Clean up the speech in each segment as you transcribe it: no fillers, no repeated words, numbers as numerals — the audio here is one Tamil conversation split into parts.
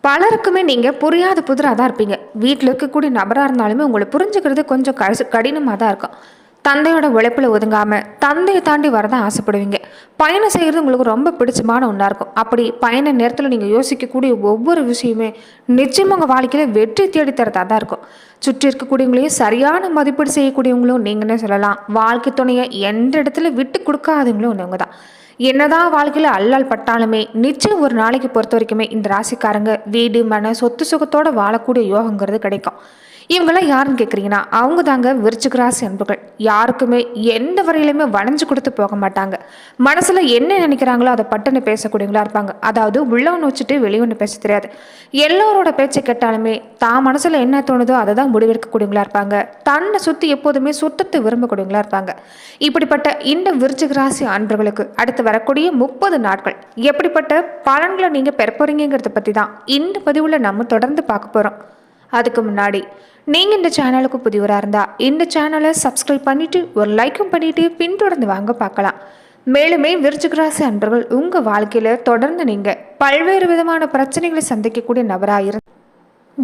பலருக்குமே நீங்கள் புரியாத புதிராக தான் இருப்பீங்க. வீட்டில் இருக்கக்கூடிய நபராக இருந்தாலுமே உங்களை புரிஞ்சுக்கிறது கொஞ்சம் கடினமாக தான் இருக்கும். தந்தையோட உழைப்பில் ஒதுங்காமல் தந்தையை தாண்டி வரதான் ஆசைப்படுவீங்க. பயணம் செய்கிறது உங்களுக்கு ரொம்ப பிடிச்சமான ஒன்றா இருக்கும். அப்படி பயண நேரத்தில் நீங்கள் யோசிக்கக்கூடிய ஒவ்வொரு விஷயமே நிச்சயமாக உங்கள் வாழ்க்கையில் வெற்றி தேடித்தரதாக தான் இருக்கும். சுற்றி இருக்கக்கூடியவங்களையும் சரியான மதிப்பீடு செய்யக்கூடியவங்களும் நீங்கன்னே சொல்லலாம். வாழ்க்கை துணையை எந்த இடத்துல விட்டு கொடுக்காதவங்களும் ஒன்றவங்க தான். என்னதான் வாழ்க்கையில் அல்லல் பட்டாலுமே நிச்சயம் ஒரு நாளைக்கு பொறுத்த வரைக்குமே இந்த ராசிக்காரங்க வீடு மன சொத்து சுகத்தோட வாழக்கூடிய யோகங்கிறது கிடைக்கும். இவங்கெல்லாம் யாருன்னு கேட்குறீங்கன்னா அவங்க தாங்க விருச்சிக ராசி அன்புகள். யாருக்குமே எந்த வரையிலுமே வளைஞ்சு கொடுத்து போக மாட்டாங்க. மனசில் என்ன நினைக்கிறாங்களோ அதை பட்டுன்னு பேசக்கூடியவங்களா இருப்பாங்க. அதாவது உள்ள ஒன்று வச்சுட்டு வெளியே ஒன்று பேச தெரியாது. எல்லோரோட பேச்சை கேட்டாலுமே தான் மனசில் என்ன தோணுதோ அதை தான் முடிவெடுக்கக்கூடியவங்களா இருப்பாங்க. தன்னை சுற்றி எப்போதுமே சுத்தத்தை விரும்பக்கூடியவங்களா இருப்பாங்க. இப்படிப்பட்ட இந்த விருச்சிக ராசி அன்பர்களுக்கு அடுத்து வரக்கூடிய 30 நாட்கள் எப்படிப்பட்ட பலன்களை நீங்கள் பெற போறீங்கிறத பற்றி தான் இந்த பதிவில் நம்ம தொடர்ந்து பார்க்க போகிறோம். அதுக்கு முன்னாடி நீங்கள் இந்த சேனலுக்கு புதியவராக இருந்தால் இந்த சேனலை சப்ஸ்கிரைப் பண்ணிவிட்டு ஒரு லைக்கும் பண்ணிவிட்டு பின்தொடர்ந்து வாங்க பார்க்கலாம். மேலுமே விருச்சிக ராசி அன்பர்கள் உங்கள் வாழ்க்கையில் தொடர்ந்து நீங்கள் பல்வேறு விதமான பிரச்சனைகளை சந்திக்கக்கூடிய நபராக இருந்து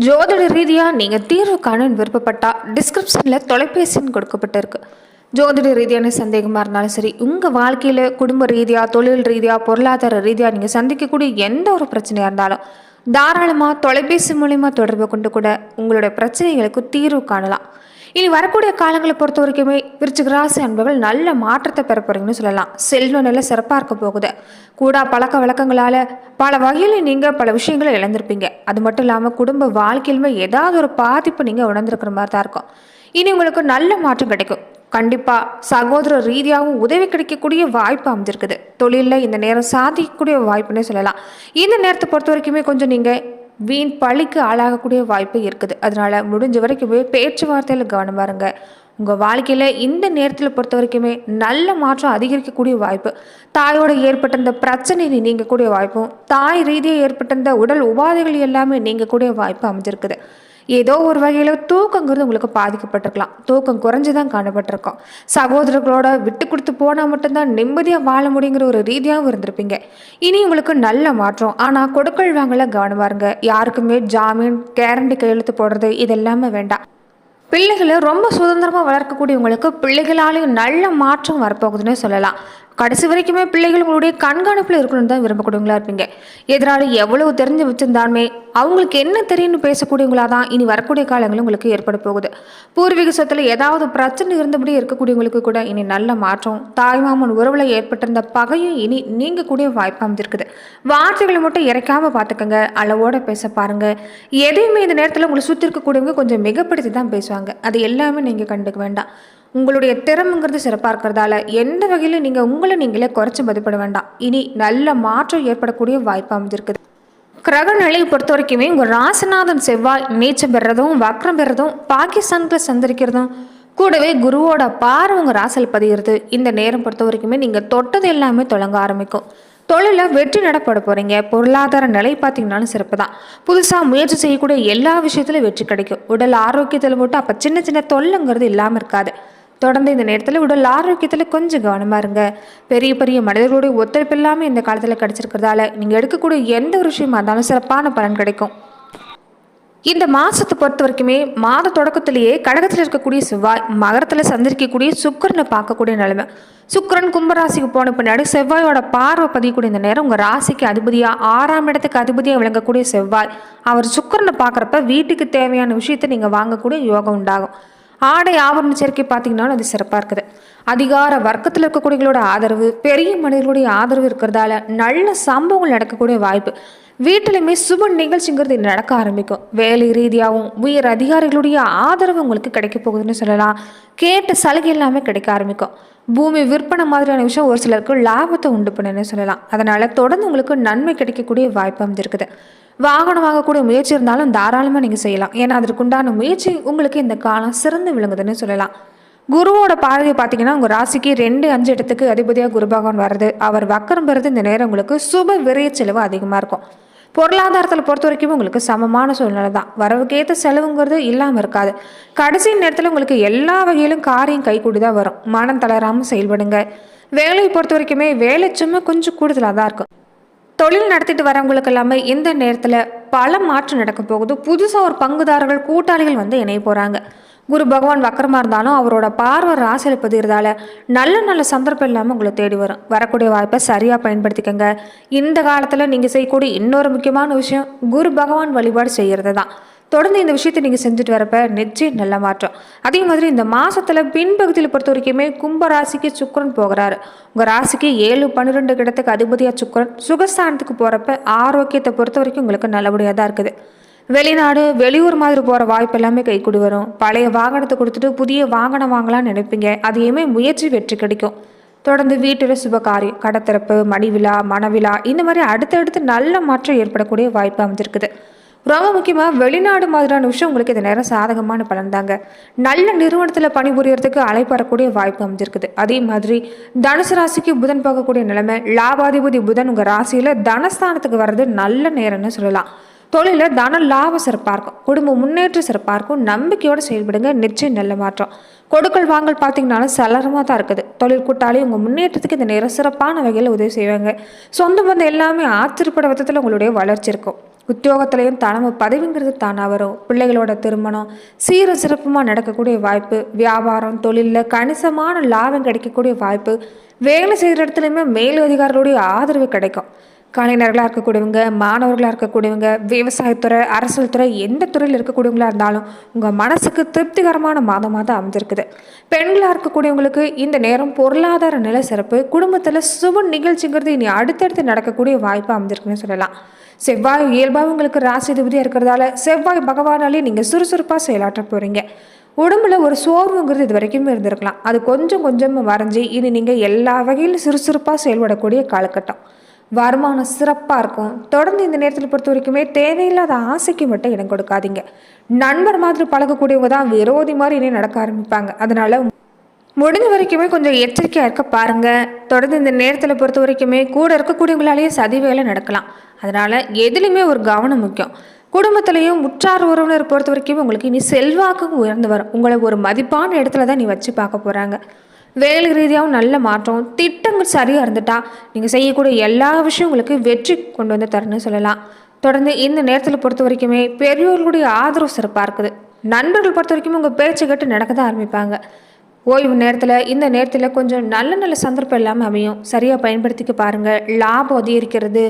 ஜோதிட ரீதியாக நீங்கள் தீர்வு காண விருப்பப்பட்டால் டிஸ்கிரிப்ஷனில் தொலைபேசின்னு கொடுக்கப்பட்டிருக்கு. ஜோதிட ரீதியான சந்தேகமாக இருந்தாலும் சரி, உங்கள் வாழ்க்கையில் குடும்ப ரீதியாக தொழில் ரீதியாக பொருளாதார ரீதியாக நீங்கள் சந்திக்கக்கூடிய எந்த ஒரு பிரச்சனையாக இருந்தாலும் தாராளமாக தொலைபேசி மூலிமா தொடர்பு கொண்டு கூட உங்களுடைய பிரச்சனைகளுக்கு தீர்வு காணலாம். இனி வரக்கூடிய காலங்களை பொறுத்த வரைக்குமே விருச்சிக ராசி அன்பர்கள் நல்ல மாற்றத்தை பெற போறீங்கன்னு சொல்லலாம். செல்வ நிலை சிறப்பாக இருக்க போகுது. கூட பழக்க வழக்கங்களால் பல வகையில் நீங்கள் பல விஷயங்களை இழந்திருப்பீங்க. அது மட்டும் இல்லாமல் குடும்ப வாழ்க்கையிலுமே ஏதாவது ஒரு பாதிப்பு நீங்கள் உணர்ந்திருக்கிற மாதிரி தான் இருக்கும். இனி உங்களுக்கு நல்ல மாற்றம் கிடைக்கும். கண்டிப்பாக சகோதர ரீதியாகவும் உதவி கிடைக்கக்கூடிய வாய்ப்பு அமைஞ்சிருக்குது. தொழிலில் இந்த நேரம் சாதிக்கக்கூடிய வாய்ப்புன்னே சொல்லலாம். இந்த நேரத்தை பொறுத்த வரைக்குமே கொஞ்சம் நீங்கள் வீண் பழிக்கு ஆளாகக்கூடிய வாய்ப்பு இருக்குது. அதனால் முடிஞ்ச வரைக்குமே பேச்சுவார்த்தையில் கவனமாக இருங்க. உங்கள் வாழ்க்கையில் இந்த நேரத்தில் பொறுத்த வரைக்குமே நல்ல மாற்றம் அதிகரிக்கக்கூடிய வாய்ப்பு. தாயோடு ஏற்பட்ட இந்த பிரச்சனை நீங்கக்கூடிய வாய்ப்பும் தாய் ரீதியாக ஏற்பட்ட இந்த உடல் உபாதைகள் எல்லாமே நீங்கக்கூடிய வாய்ப்பு அமைஞ்சிருக்குது. ஏதோ ஒரு வகையில் தூக்கங்கிறது உங்களுக்கு பாதிக்கப்பட்டிருக்கலாம். தூக்கம் குறைஞ்சி தான் காணப்பட்டிருக்கோம். சகோதரர்களோட விட்டு கொடுத்து போனால் மட்டும்தான் நிம்மதியாக வாழ முடியுங்கிற ஒரு ரீதியாகவும் இருந்திருப்பீங்க. இனி உங்களுக்கு நல்ல மாற்றம். ஆனால் கொடுக்கல் வாங்கல கவனமாக இருங்க. யாருக்குமே ஜாமீன் கேரண்டி கையெழுத்து போடுறது இதெல்லாமே வேண்டாம். பிள்ளைகளை ரொம்ப சுதந்திரமாக வளர்க்கக்கூடியவங்களுக்கு பிள்ளைகளாலேயும் நல்ல மாற்றம் வரப்போகுதுன்னு சொல்லலாம். கடைசி வரைக்குமே பிள்ளைகள் உங்களுடைய கண்காணிப்பில் இருக்கணும்னு தான் விரும்பக்கூடியவங்களா இருப்பீங்க. எதிராளி எவ்வளவு தெரிஞ்சு வச்சிருந்தாலுமே அவங்களுக்கு என்ன தெரியும்னு பேசக்கூடியவங்களா தான் இனி வரக்கூடிய காலங்களும் உங்களுக்கு ஏற்பட போகுது. பூர்வீக சொத்தில் ஏதாவது பிரச்சனை இருந்தபடி இருக்கக்கூடியவங்களுக்கு கூட இனி நல்ல மாற்றம். தாய்மாமன் உறவுல ஏற்பட்டிருந்த பகையும் இனி நீங்க கூடிய வாய்ப்பு அமைஞ்சிருக்குது. வார்த்தைகளை மட்டும் இறைக்காம பார்த்துக்கங்க. அளவோட பேச பாருங்க. எதையுமே இந்த நேரத்தில் உங்களை சுற்றி இருக்கக்கூடியவங்க கொஞ்சம் மிகப்படுத்தி தான் பேசுவாங்க. அது எல்லாமே நீங்கள் கண்டுக்க வேண்டாம். உங்களுடைய திறமைங்கிறது சிறப்பாக இருக்கிறதால எந்த வகையில் நீங்கள் உங்களை நீங்களே குறைச்சி மதிப்பிட வேண்டாம். இனி நல்ல மாற்றம் ஏற்படக்கூடிய வாய்ப்பு அமைஞ்சிருக்குது. கிரக நிலையை பொறுத்த வரைக்குமே உங்கள் ராசிநாதன் செவ்வாய் நீச்சம் பெறதும் வக்ரம் பெறதும் பாகிஸ்தானுக்குள்ள சந்தரிக்கிறதும் கூடவே குருவோட பார்வை உங்கள் ராசியில் பதிகிறது. இந்த நேரம் பொறுத்த வரைக்குமே நீங்கள் தொட்டது எல்லாமே தொடங்க ஆரம்பிக்கும். தொழிலில் வெற்றி நடப்பட போகிறீங்க. பொருளாதார நிலை பார்த்தீங்கன்னாலும் சிறப்பு தான். புதுசாக முயற்சி செய்யக்கூடிய எல்லா விஷயத்துலையும் வெற்றி கிடைக்கும். உடல் ஆரோக்கியத்தில் மட்டும் அப்போ சின்ன சின்ன தொல்லைங்கிறது இல்லாமல் இருக்காது. தொடர்ந்து இந்த நேரத்தில் உடல் ஆரோக்கியத்தில் கொஞ்சம் கவனமாக இருங்க. பெரிய பெரிய மனிதர்களுடைய ஒத்துழைப்பு எல்லாமே இந்த காலத்தில் கிடைச்சிருக்கிறதால நீங்கள் எடுக்கக்கூடிய எந்த ஒரு விஷயமா இருந்தாலும் சிறப்பான பலன் கிடைக்கும். இந்த மாதத்தை பொறுத்த வரைக்குமே மாத தொடக்கத்திலேயே கடகத்தில் இருக்கக்கூடிய செவ்வாய் மகரத்தில் சந்திரிக்கக்கூடிய சுக்கரனை பார்க்கக்கூடிய நிலைமை. சுக்கரன் கும்பராசிக்கு போன பின்னாடி செவ்வாயோட பார்வை பதியக்கூடிய இந்த நேரம் உங்கள் ராசிக்கு அதிபதியாக 6ஆம் இடத்துக்கு அதிபதியாக விளங்கக்கூடிய செவ்வாய் அவர் சுக்கரனை பார்க்குறப்ப வீட்டுக்கு தேவையான விஷயத்தை நீங்கள் வாங்கக்கூடிய யோகம் உண்டாகும். ஆடை ஆபரண சேர்க்கை பார்த்தீங்கன்னா அது சிறப்பாக இருக்குது. அதிகார வர்க்கத்தில் இருக்கக்கூடியவங்களோட ஆதரவு பெரிய மனிதர்களுடைய ஆதரவு இருக்கிறதால நல்ல சம்பவங்கள் நடக்கக்கூடிய வாய்ப்பு. வீட்டிலுமே சுப நிகழ்ச்சிங்கிறது நடக்க ஆரம்பிக்கும். வேலை ரீதியாகவும் உயர் அதிகாரிகளுடைய ஆதரவு உங்களுக்கு கிடைக்க போகுதுன்னு சொல்லலாம். கேட்ட சலுகை எல்லாமே கிடைக்க ஆரம்பிக்கும். பூமி விற்பனை மாதிரியான விஷயம் ஒரு சிலருக்கு லாபத்தை உண்டு பண்ணுன்னு சொல்லலாம். அதனால் தொடர்ந்து உங்களுக்கு நன்மை கிடைக்கக்கூடிய வாய்ப்பு அமைஞ்சிருக்குது. வாகனம் வாங்கக்கூடிய முயற்சி இருந்தாலும் தாராளமாக நீங்கள் செய்யலாம். ஏன்னா அதற்குண்டான முயற்சி உங்களுக்கு இந்த காலம் சிறந்து விளங்குதுன்னு சொல்லலாம். குருவோட பார்வையை பார்த்தீங்கன்னா உங்கள் ராசிக்கு 2, 5 இடத்துக்கு அதிபதியாக குரு பகவான் வர்றது அவர் வக்கரம் பெறுறது இந்த நேரம் உங்களுக்கு சுப விரைய செலவு அதிகமாக இருக்கும். பொருளாதாரத்தில் பொறுத்த வரைக்கும் உங்களுக்கு சமமான சூழ்நிலை தான். வரவுக்கேற்ற செலவுங்கிறது இல்லாமல் இருக்காது. கடைசி நேரத்தில் உங்களுக்கு எல்லா வகையிலும் காரியம் கைகூடி தான் வரும். மனம் தளராமல் செயல்படுங்க. வேலையை பொறுத்த வரைக்குமே வேலை சும்மா கொஞ்சம் கூடுதலாக தான் இருக்கும். தொழில் நடத்திட்டு வரவங்களுக்கு எல்லாமே இந்த நேரத்தில் பல மாற்றம் நடக்க போகுது. புதுசாக ஒரு பங்குதாரர்கள் கூட்டாளிகள் வந்து இணைய போகிறாங்க. குரு பகவான் வக்கரமாக இருந்தாலும் அவரோட பார்வை ராசியில் பதிகிறதால நல்ல நல்ல சந்தர்ப்பம் இல்லாமல் உங்களை தேடி வரும். வரக்கூடிய வாய்ப்பை சரியாக பயன்படுத்திக்கங்க. இந்த காலத்தில் நீங்கள் செய்யக்கூடிய இன்னொரு முக்கியமான விஷயம் குரு பகவான் வழிபாடு செய்கிறது தான். தொடர்ந்து இந்த விஷயத்தை நீங்கள் செஞ்சுட்டு வரப்ப நிச்சயம் நல்ல மாற்றம். அதே மாதிரி இந்த மாதத்தில் பின்பகுதியில் பொறுத்த வரைக்குமே கும்ப ராசிக்கு சுக்கிரன் போகிறாரு. உங்கள் ராசிக்கு 7-12 இடத்துக்கு அதிபதியாக சுக்கிரன் சுகஸ்தானத்துக்கு போகிறப்ப ஆரோக்கியத்தை பொறுத்த வரைக்கும் உங்களுக்கு நல்லபடியாக தான் இருக்குது. வெளிநாடு வெளியூர் மாதிரி போகிற வாய்ப்பு எல்லாமே கைக்கூடி வரும். பழைய வாகனத்தை கொடுத்துட்டு புதிய வாகனம் வாங்கலாம்னு நினைப்பீங்க. அதையுமே முயற்சி வெற்றி கிடைக்கும். தொடர்ந்து வீட்டில் சுப காரியம், கடத்திறப்பு, மணிவிழா, மணவிழா இந்த மாதிரி அடுத்தடுத்து நல்ல மாற்றம் ஏற்படக்கூடிய வாய்ப்பு அமைஞ்சிருக்குது. ரொம்ப முக்கியமாக வெளிநாடு மாதிரியான விஷயம் உங்களுக்கு இந்த நேரம் சாதகமான பலன் தாங்க. நல்ல நிறுவனத்தில் பணிபுரியறதுக்கு அழைப்பறக்கூடிய வாய்ப்பு அமைஞ்சிருக்குது. அதே மாதிரி தனுசு ராசிக்கு புதன் பார்க்கக்கூடிய நிலைமை, லாபாதிபதி புதன் உங்கள் ராசியில் தனஸ்தானத்துக்கு வர்றது நல்ல நேரம்னு சொல்லலாம். தொழிலில் தன லாபம் சிறப்பாக இருக்கும். குடும்ப முன்னேற்றம் சிறப்பாக இருக்கும். நம்பிக்கையோடு செயல்படுங்க, நிச்சயம் நல்ல மாற்றம். கொடுக்கல் வாங்கல் பார்த்தீங்கன்னாலும் சலரமாக தான் இருக்குது. தொழில் கூட்டாளி உங்கள் முன்னேற்றத்துக்கு இந்த நேரம் சிறப்பான வகையில் உதவி செய்வாங்க. சொந்த பந்தம் எல்லாமே ஆச்சரியப்பட விதத்தில் உங்களுடைய வளர்ச்சி இருக்கும். உத்தியோகத்திலையும் தலைமை பதவிங்கிறது தானாக வரும். பிள்ளைகளோட திருமணம் சீர சிறப்புமாக நடக்கக்கூடிய வாய்ப்பு. வியாபாரம் தொழிலில் கணிசமான லாபம் கிடைக்கக்கூடிய வாய்ப்பு. வேலை செய்கிற இடத்துலையுமே மேலதிகாரிகளுடைய ஆதரவு கிடைக்கும். கலைஞர்களாக இருக்கக்கூடியவங்க, மாணவர்களாக இருக்கக்கூடியவங்க, விவசாயத்துறை, அரசியல் துறை, எந்த துறையில் இருக்கக்கூடியவங்களாக இருந்தாலும் உங்கள் மனசுக்கு திருப்திகரமான மாதமாக தான் அமைஞ்சிருக்குது. பெண்களாக இருக்கக்கூடியவங்களுக்கு இந்த நேரம் பொருளாதார நிலை சிறப்பு. குடும்பத்தில் சுப நிகழ்ச்சிங்கிறது இனி அடுத்தடுத்து நடக்கக்கூடிய வாய்ப்பு அமைஞ்சிருக்குன்னு சொல்லலாம். செவ்வாய் இயல்பாக உங்களுக்கு ராசிதிபதியாக இருக்கிறதால செவ்வாய் பகவானாலே நீங்கள் சுறுசுறுப்பாக செயலாற்ற போகிறீங்க. உடம்புல ஒரு சோர்வுங்கிறது இது வரைக்குமே இருந்திருக்கலாம். அது கொஞ்சம் கொஞ்சமாக மறைஞ்சி இனி நீங்கள் எல்லா வகையிலும் சுறுசுறுப்பாக செயல்படக்கூடிய காலகட்டம். வருமானம் சிறப்பாக இருக்கும். தொடர்ந்து இந்த நேரத்தில் பொறுத்த வரைக்குமே தேவையில்லாத ஆசைக்கு மட்டும் இடம் கொடுக்காதீங்க. நண்பர் மாதிரி பழகக்கூடியவங்க தான் விரோதி மாதிரி இனி நடக்க ஆரம்பிப்பாங்க. அதனால முடிஞ்ச வரைக்குமே கொஞ்சம் எச்சரிக்கையாக இருக்க பாருங்கள். தொடர்ந்து இந்த நேரத்தில் பொறுத்த வரைக்குமே கூட இருக்கக்கூடியவங்களாலேயே சதி வேலை நடக்கலாம். அதனால் எதுலேயுமே ஒரு கவனம் முக்கியம். குடும்பத்திலையும் உற்றார் உறவினர் பொறுத்த வரைக்கும் உங்களுக்கு இனி செல்வாக்கும் உயர்ந்து வரும். உங்களை ஒரு மதிப்பான இடத்துல தான் நீ வச்சு பார்க்க போகிறாங்க. வேலை ரீதியாகவும் நல்ல மாற்றம். திட்டங்கள் சரியாக இருந்துட்டா நீங்கள் செய்யக்கூடிய எல்லா விஷயம் உங்களுக்கு வெற்றி கொண்டு வந்து தரணும்னு சொல்லலாம். தொடர்ந்து இந்த நேரத்தில் பொறுத்த வரைக்குமே பெரியோர்களுடைய ஆதரவு சிறப்பாக இருக்குது. நண்பர்கள் பொறுத்த வரைக்கும் உங்கள் பேச்சை கேட்டு நடக்க தான் ஆரம்பிப்பாங்க. ஓய்வு நேரத்தில் இந்த நேரத்தில் கொஞ்சம் நல்ல நல்ல சந்தர்ப்பம் எல்லாமே அமையும். சரியாக பயன்படுத்திக்க பாருங்கள். லாபம் அதிகரிக்கிறது.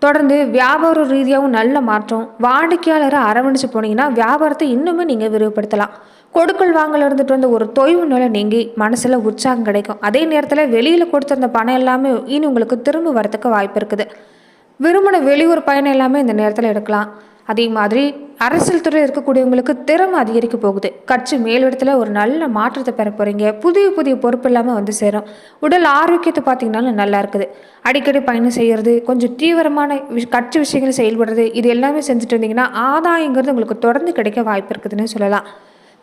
தொடர்ந்து வியாபார ரீதியாகவும் நல்ல மாற்றம். வாடிக்கையாளரை அரவணைச்சு போனீங்கன்னா வியாபாரத்தை இன்னுமே நீங்கள் விரிவுபடுத்தலாம். கொடுக்கல் வாங்கல இருந்துட்டு வந்த ஒரு தொய்வு நிலை நீங்கி மனசில் உற்சாகம் கிடைக்கும். அதே நேரத்தில் வெளியில் கொடுத்துருந்த பணம் எல்லாமே இனி உங்களுக்கு திரும்ப வரத்துக்கு வாய்ப்பு இருக்குது. விரும்பின வெளியூர் பயணம் எல்லாமே இந்த நேரத்தில் எடுக்கலாம். அதே மாதிரி அரசியல் துறையில் இருக்கக்கூடியவங்களுக்கு திறமை அதிகரிக்க போகுது. கட்சி மேலிடத்தில் ஒரு நல்ல மாற்றத்தை பெற போகிறீங்க. புதிய புதிய பொறுப்பு இல்லாமல் வந்து சேரும். உடல் ஆரோக்கியத்தை பார்த்தீங்கன்னாலும் நல்லா இருக்குது. அடிக்கடி பயணம் செய்கிறது, கொஞ்சம் தீவிரமான கட்சி விஷயங்களை செயல்படுறது, இது எல்லாமே செஞ்சுட்டு இருந்தீங்கன்னா ஆதாயங்கிறது உங்களுக்கு தொடர்ந்து கிடைக்க வாய்ப்பு இருக்குதுன்னு சொல்லலாம்.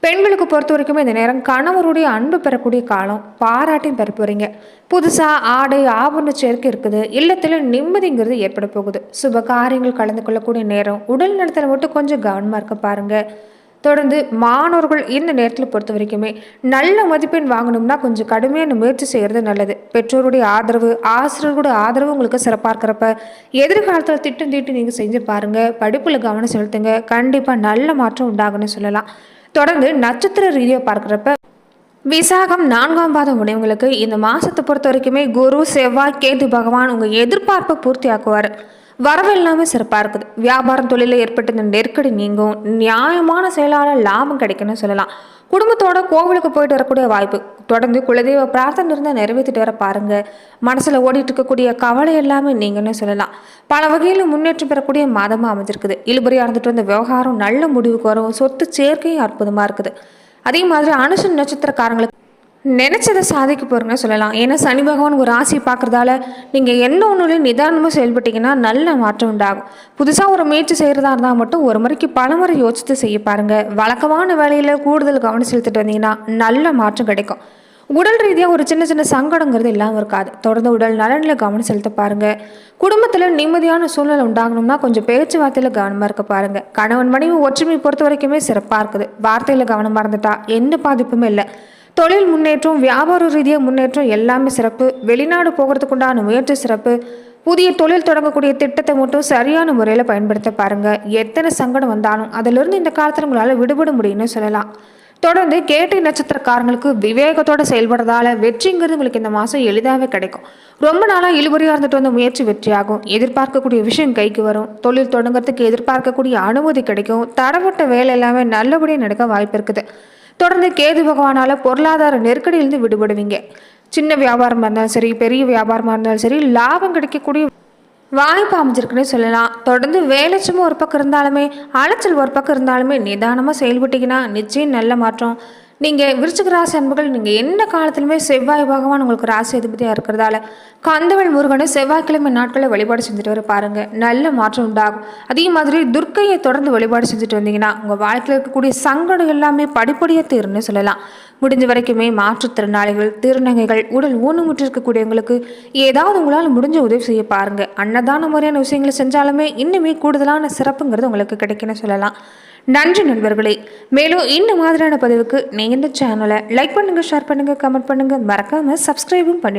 பெண்களுக்கு பொறுத்த வரைக்குமே இந்த நேரம் கணவருடைய அன்பு பெறக்கூடிய காலம். பாராட்டையும் பெற போகிறீங்க. புதுசாக ஆடை ஆபரண சேர்க்கை இருக்குது. இல்லத்தில் நிம்மதிங்கிறது ஏற்பட போகுது. சுப காரியங்கள் கலந்து கொள்ளக்கூடிய நேரம். உடல் நலத்தில் மட்டும் கொஞ்சம் கவனமாக இருக்க பாருங்கள். தொடர்ந்து மாணவர்கள் இந்த நேரத்தில் பொறுத்த வரைக்குமே நல்ல மதிப்பெண் வாங்கணும்னா கொஞ்சம் கடுமையான முயற்சி செய்கிறது நல்லது. பெற்றோருடைய ஆதரவு, ஆசிரியர்களுடைய ஆதரவு உங்களுக்கு சிறப்பாக இருக்கிறப்ப எதிர்காலத்தில் திட்டம் தீட்டி நீங்கள் செஞ்சு பாருங்கள். படிப்பில் கவனம் செலுத்துங்க. கண்டிப்பாக நல்ல மாற்றம் உண்டாகுன்னு சொல்லலாம். தொடர்ந்து நட்சத்திர ரீதியாக பார்க்குறப்ப விசாகம் 4ஆம் பாதம் உடையவங்களுக்கு இந்த மாதத்தை பொறுத்த வரைக்குமே குரு, செவ்வாய், கேது பகவான் உங்கள் எதிர்பார்ப்பை பூர்த்தி ஆக்குவார். வரவு எல்லாமே சிறப்பாக இருக்குது. வியாபாரம் தொழிலில் ஏற்பட்ட இந்த நெருக்கடி நீங்கும். நியாயமான செயலாளர் லாபம் கிடைக்குன்னு சொல்லலாம். குடும்பத்தோட கோவிலுக்கு போயிட்டு வரக்கூடிய வாய்ப்பு. தொடர்ந்து குலதெய்வ பிரார்த்தனை இருந்தால் நிறைவேற்றிட்டு வர பாருங்கள். மனசில் ஓடிட்டு இருக்கக்கூடிய கவலை எல்லாமே நீங்கன்னு சொல்லலாம். பல வகையில் முன்னேற்றம் பெறக்கூடிய மாதமாக அமைஞ்சிருக்குது. இழுபறியாக இருந்துட்டு வந்த விவகாரம் நல்ல முடிவுக்கு வரும். சொத்து சேர்க்கையும் அற்புதமாக இருக்குது. அதே மாதிரி அனுஷ நட்சத்திரக்காரங்களுக்கு நினைச்சதை சாதிக்க போகிறேன்னு சொல்லலாம். ஏன்னா சனி பகவான் ஒரு ராசி பார்க்குறதால நீங்கள் எந்த ஒன்றுலையும் நிதானமாக செயல்பட்டீங்கன்னா நல்ல மாற்றம் உண்டாகும். புதுசாக ஒரு முயற்சி செய்கிறதா இருந்தால் மட்டும் ஒரு முறைக்கு பல முறை யோசித்து செய்ய பாருங்கள். வழக்கமான வேலையில் கூடுதல் கவனம் செலுத்திட்டு வந்தீங்கன்னா நல்ல மாற்றம் கிடைக்கும். உடல் ரீதியாக ஒரு சின்ன சின்ன சங்கடங்கிறது இல்லாமல் இருக்காது. தொடர்ந்து உடல் நலனில் கவனம் செலுத்த பாருங்கள். குடும்பத்தில் நிம்மதியான சூழ்நிலை உண்டாகணும்னா கொஞ்சம் பேச்சுவார்த்தையில் கவனமாக இருக்க பாருங்கள். கணவன் மனைவி ஒற்றுமை பொறுத்த வரைக்குமே சிறப்பாக இருக்குது. வார்த்தையில் கவனமாக இருந்துட்டா எந்த பாதிப்புமே இல்லை. தொழில் முன்னேற்றம், வியாபார ரீதியாக முன்னேற்றம் எல்லாமே சிறப்பு. வெளிநாடு போகிறதுக்குண்டான முயற்சி சிறப்பு. புதிய தொழில் தொடங்கக்கூடிய திட்டத்தை மட்டும் சரியான முறையில் பயன்படுத்த பாருங்க. எத்தனை சங்கடம் வந்தாலும் அதிலிருந்து இந்த காலத்தில் உங்களால் விடுபட முடியும்னு சொல்லலாம். தொடர்ந்து கேட்டை நட்சத்திரக்காரங்களுக்கு விவேகத்தோட செயல்படுறதால வெற்றிங்கிறது உங்களுக்கு இந்த மாதம் எளிதாகவே கிடைக்கும். ரொம்ப நாளாக இழுபறியாக இருந்துட்டு வந்த முயற்சி வெற்றியாகும். எதிர்பார்க்கக்கூடிய விஷயம் கைக்கு வரும். தொழில் தொடங்கிறதுக்கு எதிர்பார்க்கக்கூடிய அனுமதி கிடைக்கும். தடப்பட்ட வேலை எல்லாமே நல்லபடியாக நடக்க வாய்ப்பு இருக்குது. தொடர்ந்து கேது பகவானால பொருளாதார நெருக்கடியிலிருந்து விடுபடுவீங்க. சின்ன வியாபாரமாக இருந்தாலும் சரி, பெரிய வியாபாரமாக இருந்தாலும் சரி, லாபம் கிடைக்கக்கூடிய வாய்ப்பு அமைஞ்சிருக்குன்னு சொல்லலாம். தொடர்ந்து வேலை சும்மா ஒரு பக்கம் இருந்தாலுமே, அலைச்சல் ஒரு பக்கம் இருந்தாலுமே நிதானமாக செயல்பட்டீங்கன்னா நிச்சயம் நல்ல மாற்றம். நீங்கள் விருச்சிக ராசி அன்புகள், நீங்கள் என்ன காலத்திலுமே செவ்வாய் பகவான் உங்களுக்கு ராசி அதிபதியாக இருக்கிறதால கந்தவேல் முருகனை செவ்வாய்க்கிழமை நாட்களில் வழிபாடு செஞ்சுட்டு வர பாருங்கள். நல்ல மாற்றம் உண்டாகும். அதே மாதிரி துர்க்கையை தொடர்ந்து வழிபாடு செஞ்சுட்டு வந்தீங்கன்னா உங்கள் வாழ்க்கையில் இருக்கக்கூடிய சங்கடம் எல்லாமே படிப்படியாக தீருன்னு சொல்லலாம். முடிஞ்ச வரைக்குமே மாற்றுத்திறனாளிகள், திருநங்கைகள், உடல் ஊனமுற்று இருக்கக்கூடியவங்களுக்கு ஏதாவது உங்களால் முடிஞ்ச உதவி செய்ய பாருங்கள். அன்னதான முறையான விஷயங்களை செஞ்சாலுமே இன்னுமே கூடுதலான சிறப்புங்கிறது உங்களுக்கு கிடைக்குன்னு சொல்லலாம். நன்றி நண்பர்களே. மேலும் இந்த மாதிரியான பதிவுக்கு நீங்கள் இந்த சேனலை லைக் பண்ணுங்கள், ஷேர் பண்ணுங்கள், கமெண்ட் பண்ணுங்கள், மறக்காமல் சப்ஸ்கிரைபும் பண்ணி